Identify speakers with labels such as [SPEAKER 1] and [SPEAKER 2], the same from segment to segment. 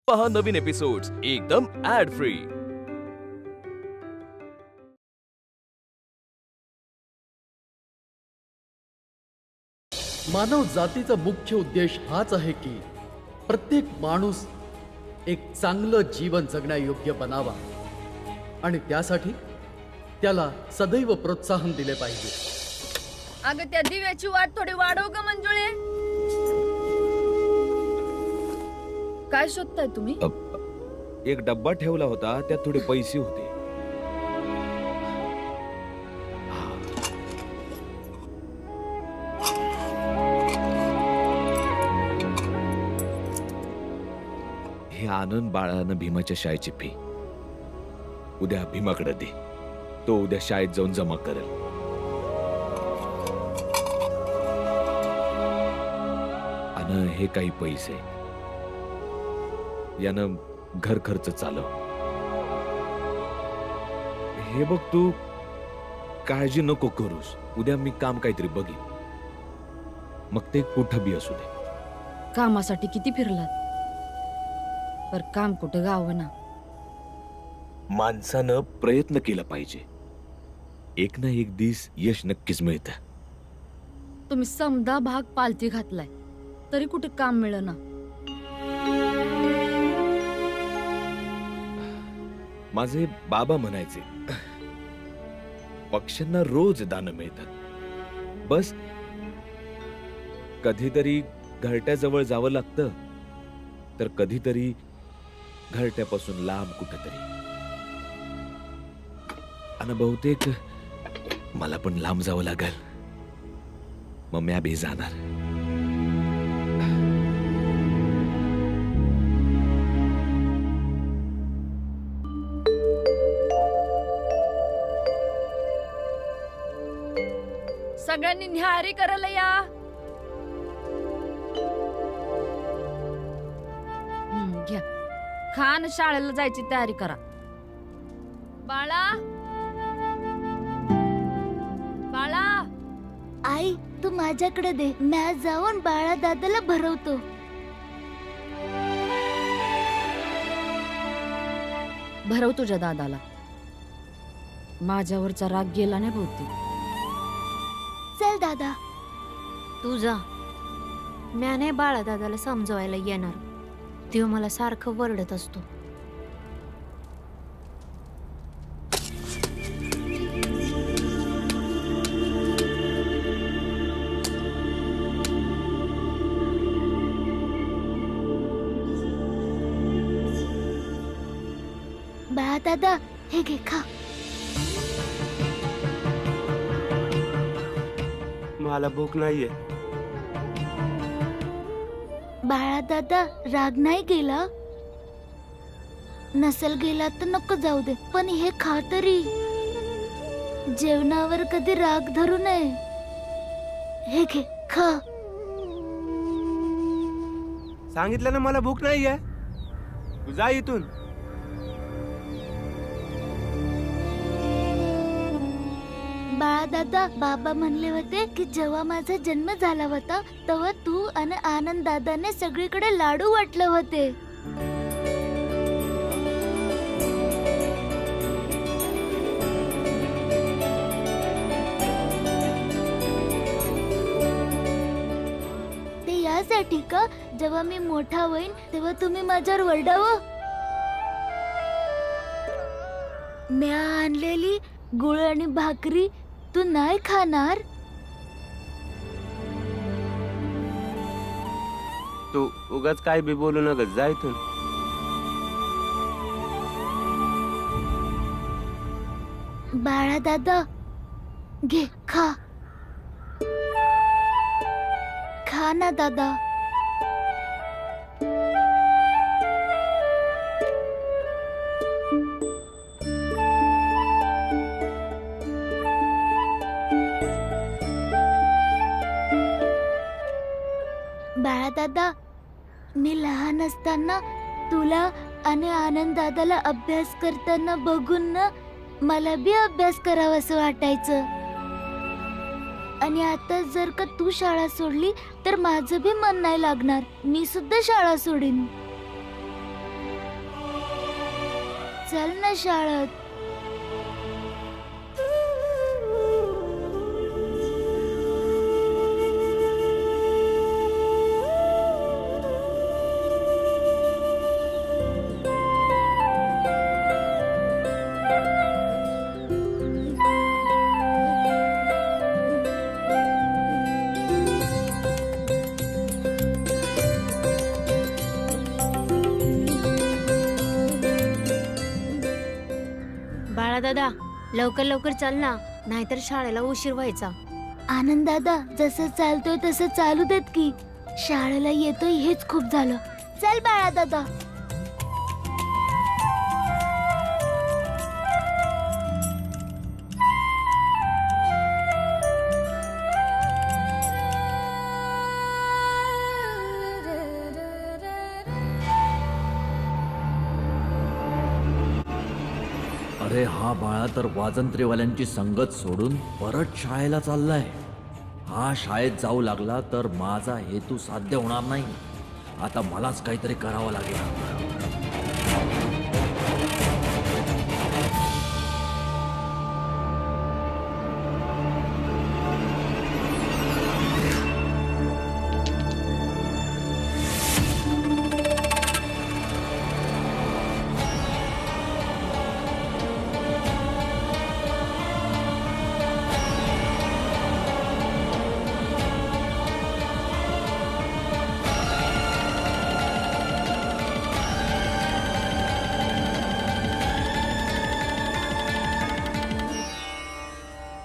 [SPEAKER 1] पहा नवीन एपिसोड्स एकदम add free.
[SPEAKER 2] मानव जातीचा मुख्य उद्देश हाच आहे की प्रत्येक माणूस एक चांगलं जीवन जगण्यायोग्य बनावा आणि त्यासाठी त्याला सदैव प्रोत्साहन दिले पाहिजे।
[SPEAKER 3] अगं त्या दिव्याची वाट थोडी वाढव ग मंजुळे। काय शोधताय तुम्ही?
[SPEAKER 4] एक डब्बा ठेवला होता, त्यात थोडे पैसे होते। हे आनंद बाळानं भीमाच्या शाळेची फी उद्या भीमाकडे दे, तो उद्या शाळेत जाऊन जमा करेल। आणि हे काही पैसे यानं घर खर्च चालव। हे बघ, तू काळजी नको करूस, उद्या मी काम काहीतरी बघीन, मग ते कुठं बी असू दे।
[SPEAKER 3] कामासाठी किती फिरलात, पर काम कुठं गावं ना।
[SPEAKER 4] माणसानं प्रयत्न केला पाहिजे, एक ना एक दिवस यश नक्कीच मिळतं।
[SPEAKER 3] तुम्ही समदा भाग पालथी घातलाय तरी कुठे काम मिळेना।
[SPEAKER 4] माझे बाबा म्हणायचे, पक्ष्यांना रोज दाणं मिळतात, बस कधीतरी घरट्याजवळ जावं लागतं, तर कधीतरी घरट्यापासून लांब कुठेतरी। आणि बहुतेक मला पण लांब जावं लागेल, मग म्या बी जाणार।
[SPEAKER 3] सगळ्यांनी न्याहारी करायला या। घ्या खान, शाळेला जायची तयारी करा। बाळा बाळा,
[SPEAKER 5] आई तू माझ्याकडे दे, मी जाऊन बाळा दादाला भरवतो।
[SPEAKER 3] भरव तुझ्या दादाला, माझ्यावरचा राग गेला नाही बहुतेक।
[SPEAKER 5] चल दादा।
[SPEAKER 6] तू जा, म्याने बाळा दादाला समजवायला येणार, तो मला सारखं वरडत असतो।
[SPEAKER 5] बाळा दादा हे घे, खा।
[SPEAKER 7] मला भूक नाहीये।
[SPEAKER 5] बाळा दादा राग नाही गेला? नसल गेला तर नको जाऊ दे, पण हे खा तरी। जेवणावर कधी राग धरू नये। हे घे, खा।
[SPEAKER 7] सांगितलं ना मला भूक नाहीये, तू जा इथून।
[SPEAKER 5] बाळा दादा, बाबा म्हणले होते की जेव्हा माझा जन्म झाला होता तेव्हा तू आणि आनंद दादाने सगळीकडे लाडू वाटले होते। ते यासाठी का जेव्हा मी मोठा होईन तेव्हा तुम्ही माझ्यावर वरडावं? म्या आणलेली गुळ आणि भाकरी तू नाही खाणार?
[SPEAKER 7] तू उगाच काय बी बोलू नका, जा इथून।
[SPEAKER 5] बाळा दादा घे, खा। खा ना दादा। बाळा दादा, मी लहान असताना तुला आणि आनंद दादाला अभ्यास करताना बघून ना मला बी अभ्यास करावंसं वाटायचं। आणि आता जर का तू शाळा सोडली तर माझं बी मन नाही लागणार, मी सुद्धा शाळा सोडीन। चल ना शाळेत.
[SPEAKER 6] बाळा दादा लवकर लवकर चल ना, नाहीतर शाळेला उशीर व्हायचा.
[SPEAKER 5] आनंद दादा जसं चालतोय तसं चालू देत की. शाळेला येतोय हेच खूप झालं. चल बाळा दादा.
[SPEAKER 8] अरे हा बाळा तर वाजंत्रीवाल्यांची संगत सोडून परत शाळेला चाललाय. हा शाळेत जाऊ लागला तर माझा हेतू साध्य होणार नाही. आता मलाच काहीतरी करावं लागेल.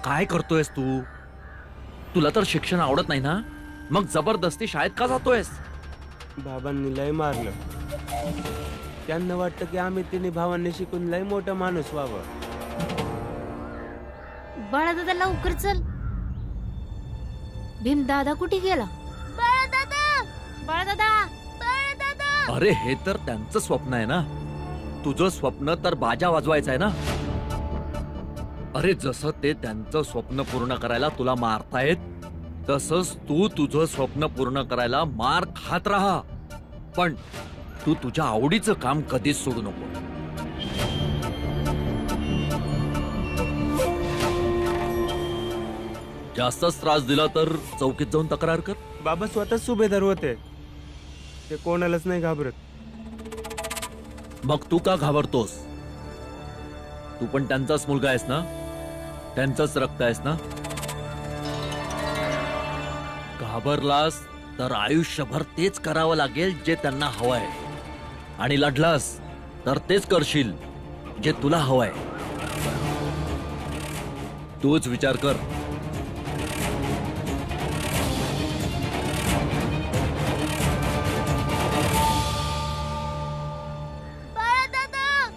[SPEAKER 8] काय करतोयस तू? तुला तर शिक्षण आवडत नाही ना, मग जबरदस्ती शाळेत का जातोयस?
[SPEAKER 7] बाबांनी लय मारलं. त्यांना वाटतं की आम्ही तिन्ही भावांनी शिकून लय मोठा माणूस व्हावं.
[SPEAKER 6] बाळा दादा लवकर चल. भीम दादा कुठे गेला?
[SPEAKER 5] बाळा दादा.
[SPEAKER 6] बाळा दादा.
[SPEAKER 5] बाळा दादा.
[SPEAKER 8] अरे हे तर त्यांचं स्वप्न आहे ना. तुझं स्वप्न तर बाजा वाजवायचं आहे ना. अरे जसं ते त्यांचं स्वप्न पूर्ण करायला तुला मारतायत, तसंच तू तुझं स्वप्न पूर्ण करायला मार खात राहा. पण तू तुझ्या आवडीचं काम कधीच सोडू नको. जास्तच त्रास दिला तर चौकीत जाऊन तक्रार कर.
[SPEAKER 7] बाबा स्वतःच सुभेदार होते. ते कोणालाच नाही घाबरत.
[SPEAKER 8] मग तू का घाबरतोस? तू पण त्यांचाच मुलगा आहेस ना, त्यांचंच रक्त आहेस ना. घाबरलास तर आयुष्यभर तेच करावं लागेल जे त्यांना हवंय, आणि लढलास तर तेच करशील जे तुला हवंय. तूच विचार कर.
[SPEAKER 5] बाळा दादा.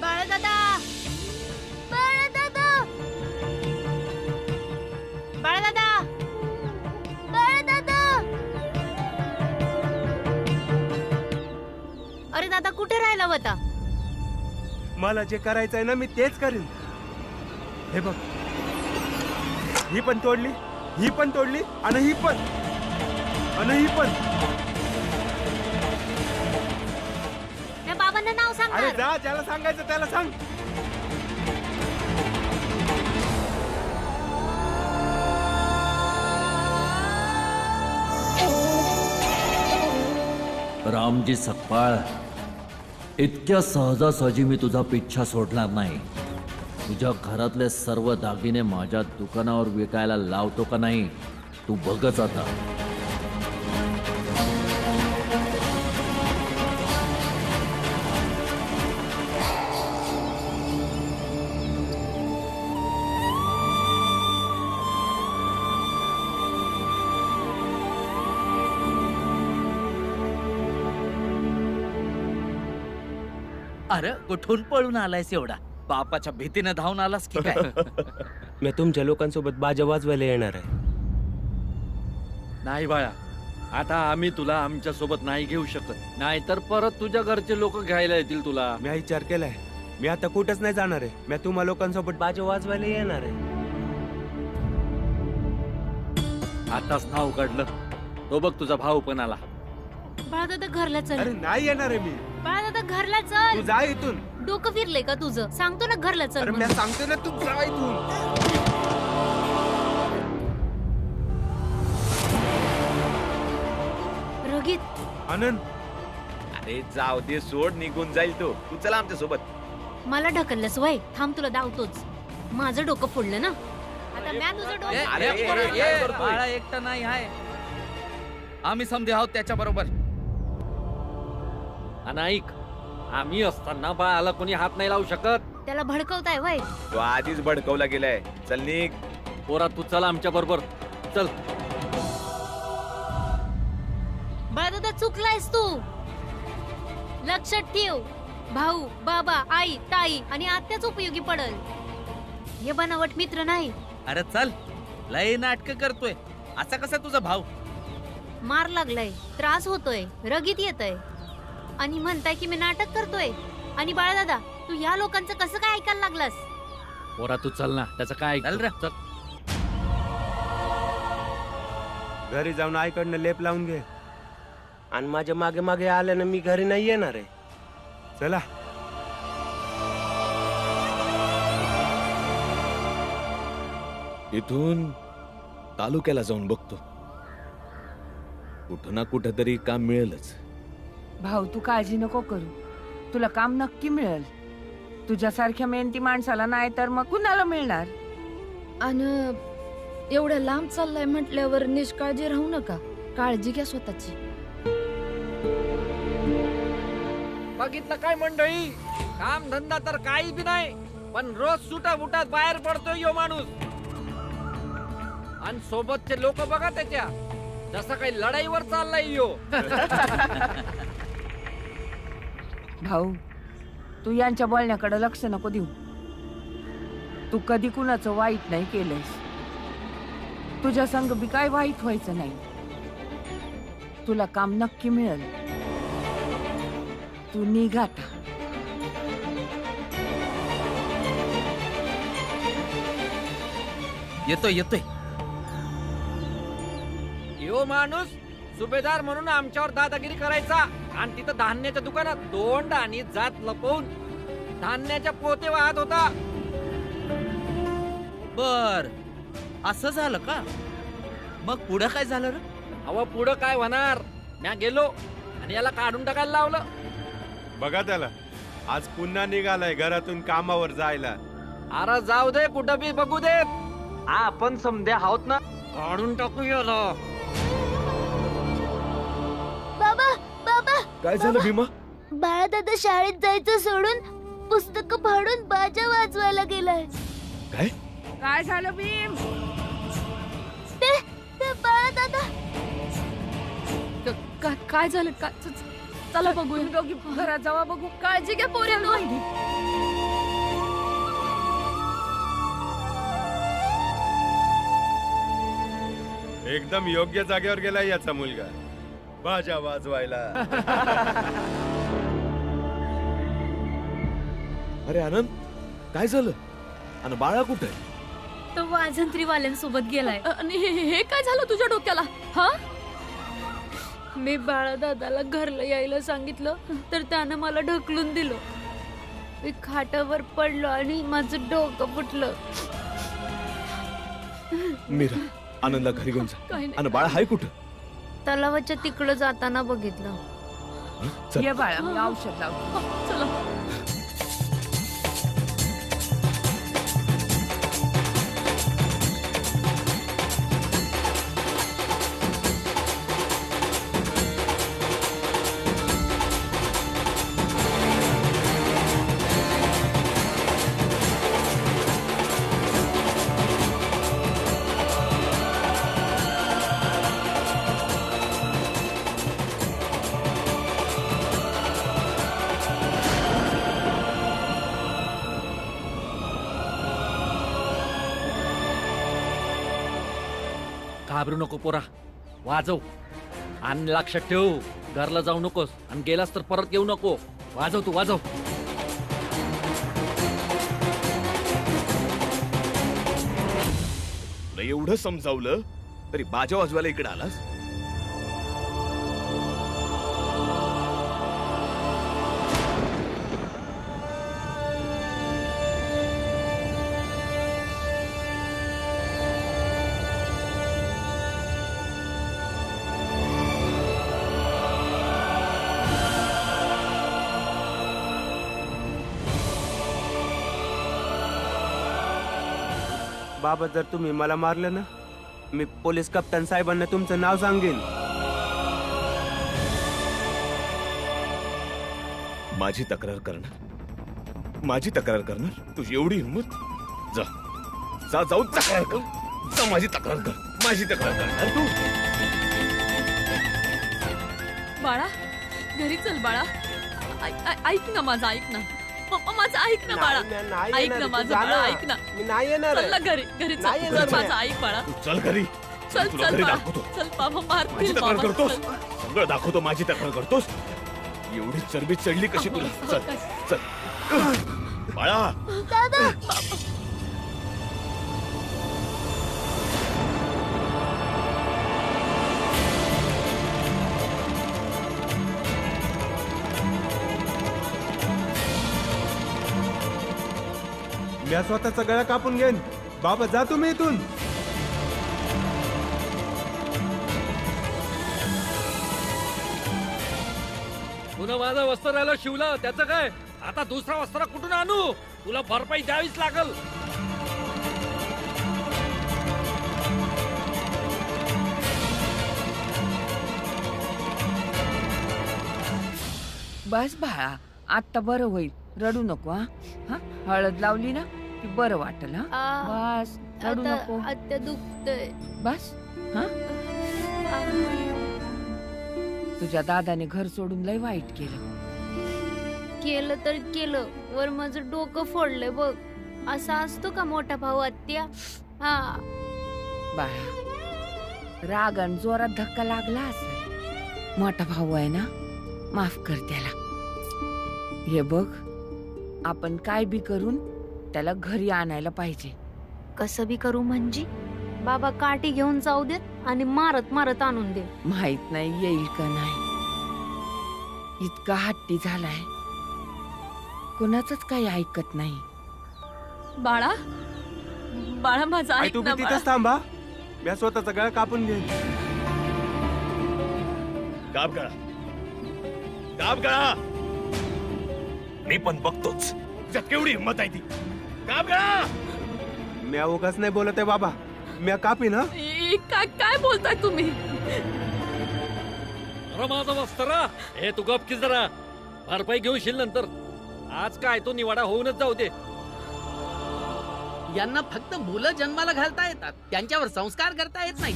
[SPEAKER 6] बाळा दादा.
[SPEAKER 5] बाळा दादा.
[SPEAKER 6] बाळा दादा.
[SPEAKER 5] बाळा दादा.
[SPEAKER 6] अरे दादा कुठे राहिला होता?
[SPEAKER 7] मला जे करायचंय ना मी तेच करीन. हे बघ, ही पण तोडली, ही पण तोडली, आणि ही पण, आणि ही पण.
[SPEAKER 6] त्या बाबांना नाव सांग.
[SPEAKER 7] अरे जा, ज्याला सांगायचं त्याला सांग.
[SPEAKER 8] रामजी सकपाळ, इतक्या सहजासहजी मी तुझा पिच्छा सोडणार नाही. तुझ्या घरातले सर्व दागिने माझ्या दुकानावर विकायला लावतो का नाही तू बघच आता.
[SPEAKER 9] अरे कुठून पळून आलायस एवढा? बापाच्या भीतीने धावून आलास की काय?
[SPEAKER 7] मी तुमच्या लोकांसोबत बाजा वाजवायला येणार आहे.
[SPEAKER 10] नाही बाळा, आता आम्ही तुला आमच्या सोबत नाही घेऊ शकत. नाहीतर परत तुझ्या घरचे लोक घ्यायला येतील तुला.
[SPEAKER 7] मी विचार केलाय, मी आता कुठंच नाही जाणार आहे. मी तुम्हा लोकांसोबत बाजा वाजवायला येणार आहे.
[SPEAKER 10] आताच नाव काढलं, तो बघ तुझा भाऊ पण आला.
[SPEAKER 6] बाळा दादा घरला चल.
[SPEAKER 7] अरे नाही येणार आहे मी.
[SPEAKER 6] बाळा दादा घरला चल.
[SPEAKER 7] तू जा इथून.
[SPEAKER 6] डोकं फिरलंय का तुझं? सांगतो ना घरला चल
[SPEAKER 7] अरे
[SPEAKER 6] म्हणून.
[SPEAKER 7] मी सांगतो ना तू जा इथून.
[SPEAKER 6] रगीत
[SPEAKER 7] आनंद
[SPEAKER 4] अरे जाऊ दे, सोड, निघून जाईल तो. तू चला आमच्या सोबत.
[SPEAKER 6] मला ढकललंस वय. थांब तुला धावतोच. माझं डोकं फोडलं ना आता म्या तुझं डोकं.
[SPEAKER 4] अरे, काय करतोय?
[SPEAKER 9] बाळा एकटा नाही आहे, आम्ही समजे आहोत त्याच्या बरोबर.
[SPEAKER 10] आणि ऐक, आम्ही असताना बाळाला कोणी हात नाही लावू शकत.
[SPEAKER 6] त्याला भडकवताय वय.
[SPEAKER 4] तो आधीच भडकवला गेलाय. चल निघ.
[SPEAKER 10] पोरा तू चला आमच्या बरोबर चल.
[SPEAKER 6] बाळदादा चुकलायस तू. लक्षात ठेव, भाऊ, बाबा, आई, ताई आणि आत्याच उपयोगी पडल. हे बनावट मित्र नाही.
[SPEAKER 9] अरे चल, लय नाटक करतोय. असा कसा तुझा भाऊ?
[SPEAKER 6] मार लागलाय, त्रास होतोय, रगीत येतय आणि म्हणताय की मी नाटक करतोय. आणि बाळदादा तू या लोकांचं कसं काय ऐकायला लागलास?
[SPEAKER 10] पोरा तू चल ना, त्याचं काय
[SPEAKER 9] चल रे.
[SPEAKER 10] चल.
[SPEAKER 7] घरी जाऊन आईकडनं लेप लावून घे. आणि माझ्या मागे मागे आल्यानं मी घरी नाही येणार आहे. चला.
[SPEAKER 4] इथून तालुक्याला जाऊन बघतो. कुठं ना कुठं तरी काम मिळेलच.
[SPEAKER 11] भाऊ तू काळजी नको करू, तुला काम नक्की मिळेल. तुझ्यासारख्या मेहनती माणसाला नाही तर मग कुणाला मिळणार?
[SPEAKER 3] आणि एवढ्या लांब चाललाय म्हटल्यावर निष्काळजी राहू नका. काळजी घ्या स्वतःची.
[SPEAKER 10] बघितलं काय मंडळी, काम धंदा तर काही बी नाही, पण रोज सुटा बुटात बाहेर पडतोय यो माणूस. आणि सोबतचे लोक बघा त्याच्या, जसं काही लढाईवर चाललाय यो.
[SPEAKER 11] भाऊ तू यांच्या बोलण्याकडे लक्ष नको देऊ. तू कधी कुणाचं वाईट नाही केलंयस. तुझ्या संग बी काय वाईट व्हायचं नाही. तुला काम नक्की मिळेल. तू निघ आता.
[SPEAKER 9] येतोय येतोय.
[SPEAKER 10] यो माणूस सुभेदार म्हणून आमच्यावर दादागिरी करायचा आणि तिथं धान्याच्या दुकानात 2 डाणी जात लपवून धान्याच्या पोते वाहत होता.
[SPEAKER 9] बर, असं झालं का? मग पुढं काय झालं रे?
[SPEAKER 10] अहो पुढं काय होणार, म्या गेलो आणि याला काढून टाकायला लावलं.
[SPEAKER 7] बघा त्याला, आज पुन्हा निघालाय घरातून कामावर जायला.
[SPEAKER 10] अरे जाऊ दे, कुठं बी बघू देत. आपण समध्या आहोत ना, काढून टाकू याला.
[SPEAKER 5] बाबा बाबा
[SPEAKER 4] काय झालं भीमा?
[SPEAKER 5] बाळदादा शाळेत जायचं सोडून पुस्तकं फाडून बाजा वाजवायला गेलाय.
[SPEAKER 4] काय?
[SPEAKER 11] काय झालं भीम?
[SPEAKER 5] ते बाळदादा.
[SPEAKER 3] काय झालं? चला बघूया.
[SPEAKER 11] तुम्ही दोघी घरात जावा बघू.
[SPEAKER 3] काळजी घ्या पोरांनो.
[SPEAKER 7] एकदम योग्य जागेवर गेलाय याचा मुलगा, बाजा वाजवायला.
[SPEAKER 4] अरे आनंद, काय झालं? आणि बाळा कुठे?
[SPEAKER 6] तो वाजंत्रीवाल्यांसोबत गेलाय.
[SPEAKER 3] आणि हे काय झालं तुझ्या डोक्याला? हा,
[SPEAKER 6] मी बाळदादाला घरला यायला सांगितलं तर त्यानं मला ढकलून दिलं. मी खाटावर पडलो आणि माझं डोकं फुटलं.
[SPEAKER 4] मीरा, आनंदला घरी घेऊन जा.
[SPEAKER 3] काही नाही.
[SPEAKER 4] आणि बाळा हाय कुठं?
[SPEAKER 6] तलावाच्या तिकडं जाताना बघितलं.
[SPEAKER 4] चल.
[SPEAKER 11] ये बाळा, मी औषध लावतो.
[SPEAKER 3] चला.
[SPEAKER 10] घाबरू नको पोरा, वाजव. आणि लक्षात ठेव, घरला जाऊ नकोस आणि गेलास तर परत येऊ नको. वाजव तू, वाजव.
[SPEAKER 4] तुला एवढं समजावलं तरी बाजा वाजवायला इकडे आलास?
[SPEAKER 7] बाबा जर तुम्ही मला मारलं ना, मी पोलीस कप्तान साहेबांना तुमचं नाव सांगेन.
[SPEAKER 4] माझी तक्रार करणार तुझी एवढी हिंमत? जा जा जाऊन तक्रार कर. जा माझी तक्रार करणार तू.
[SPEAKER 3] बाळा घरी चल बाळा. ऐक ना माझं, ऐक ना पप्पा, माझं ऐक ना बाळा.
[SPEAKER 7] नाही
[SPEAKER 3] ऐक
[SPEAKER 7] येणार,
[SPEAKER 3] ना
[SPEAKER 7] तू
[SPEAKER 3] माझं
[SPEAKER 7] जा
[SPEAKER 3] बाळा,
[SPEAKER 7] ना.
[SPEAKER 3] ऐक ना.
[SPEAKER 7] मी नाही येणार
[SPEAKER 3] चल ना
[SPEAKER 7] आहे.
[SPEAKER 3] घरी
[SPEAKER 7] नाही
[SPEAKER 3] चल
[SPEAKER 7] येणार
[SPEAKER 3] माझं
[SPEAKER 7] मी.
[SPEAKER 3] ऐक बाळा.
[SPEAKER 4] तू चल घरी.
[SPEAKER 3] चल
[SPEAKER 4] तुला
[SPEAKER 3] चल
[SPEAKER 4] घरी
[SPEAKER 3] बाळा.
[SPEAKER 4] दाखवतो.
[SPEAKER 3] चल बाबा
[SPEAKER 4] माझी
[SPEAKER 3] मारतील
[SPEAKER 4] तक्रार
[SPEAKER 3] बाबा.
[SPEAKER 4] करतोस.
[SPEAKER 3] चल.
[SPEAKER 4] सगळं दाखवतो. माझी तक्रार करतोस. एवढी चरबी चढली कशी तुला? चल चल बाळा.
[SPEAKER 5] दादा
[SPEAKER 7] मी स्वतःचा गळा कापून घेईन. बाबा जा तुम्ही इथून.
[SPEAKER 8] पुन्हा माझं वस्त्र राहिलं शिवलं, त्याचं काय? आता दुसरा वस्त्र कुठून आणू? तुला भरपाई द्यावीच लागल.
[SPEAKER 11] बस बाळा, आता बरं होईल. रडू नको. हा हळद लावली ना की बरं वाटल. हा बस रडू नको.
[SPEAKER 6] आत्या दुखतंय.
[SPEAKER 11] बस हा तुझ्या दादाने घर सोडून लय वाईट केलं.
[SPEAKER 6] केलं तर केलं, वर माझं डोकं फोडलंय बघ. असा असतो का मोठा भाऊ आत्या? हा
[SPEAKER 11] बाळा, रागान जोरात धक्का लागला असेल. मोठा भाऊ आहे ना, माफ कर त्याला. हे बघ, आपण काय बी करून त्याला घरी आणायला पाहिजे.
[SPEAKER 6] कसं बी करू म्हणजे? बाबा काठी घेऊन जाऊ देत आणि मारत मारत आणून दे.
[SPEAKER 11] माहित नाही येईल का नाही. इतका हट्टी झालाय, कोणाचंच काही ऐकत नाही.
[SPEAKER 3] बाळा बाळा माझं
[SPEAKER 7] आई
[SPEAKER 3] ऐक
[SPEAKER 7] तू
[SPEAKER 3] ना
[SPEAKER 7] बी
[SPEAKER 3] बाळा.
[SPEAKER 7] तिथंच थांबा. मी स्वतःचा गळा कापून घेईन.
[SPEAKER 4] काप गळा. मी पण बघतोच तुझ्यात केवढी हिंमत आहे ती. काप गळा.
[SPEAKER 7] मी अवकाश नाही बोलत आहे बाबा. मी कापीन. हा
[SPEAKER 3] काय बोलताय तुम्ही?
[SPEAKER 8] अरे माझं वस्त्र, हे तू गप की जरा. भरपाई घेऊन शिल नंतर. आज काय तो निवाडा होऊनच जाऊ दे.
[SPEAKER 9] यांना फक्त मुलं जन्माला घालता येतात, त्यांच्यावर संस्कार करता येत नाही.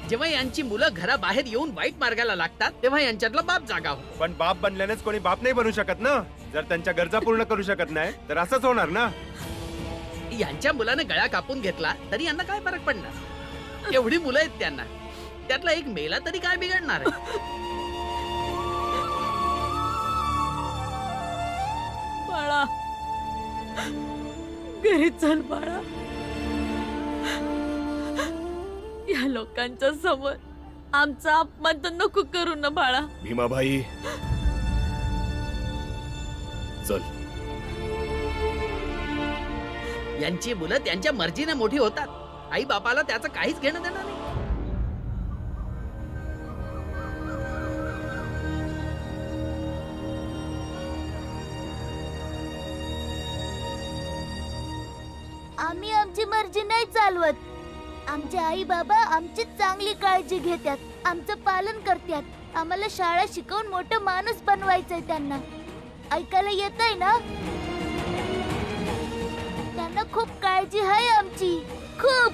[SPEAKER 9] जेव्हा यांची मुलं घराबाहेर येऊन वाईट मार्गाला लागतात, तेव्हा यांच्यातला बाप जागावं.
[SPEAKER 7] पण बाप बनल्यानेच कोणी बाप नाही बनू शकत ना. जर त्यांच्या गरजा पूर्ण करू शकत नाही तर असंच होणार ना.
[SPEAKER 9] यांच्या मुलाने गळा कापून घेतला तरी यांना काय फरक पडणार? एवढी मुलं आहेत त्यांना, त्यातला एक मेला तरी काय बिघडणार आहे?
[SPEAKER 3] बाळा घरी चल बाळा. या लोकांच्या समोर आमचा अपमान तर नको करू ना बाळा.
[SPEAKER 4] भीमाबाई चल.
[SPEAKER 9] यांची मुलं त्यांच्या मर्जीने मोठी होतात. आई बापाला त्याचं काहीच घेणं देणार नाही.
[SPEAKER 5] आम्ही आमची मर्जी नाही चालवत. आमचे आई बाबा आमची चांगली काळजी घेतात, आमचं पालन करतात. आम्हाला शाळा शिकवून मोठं माणूस बनवायचंय त्यांना. ऐकायला येतंय ना? त्यांना खूप काळजी आहे आमची, खूप.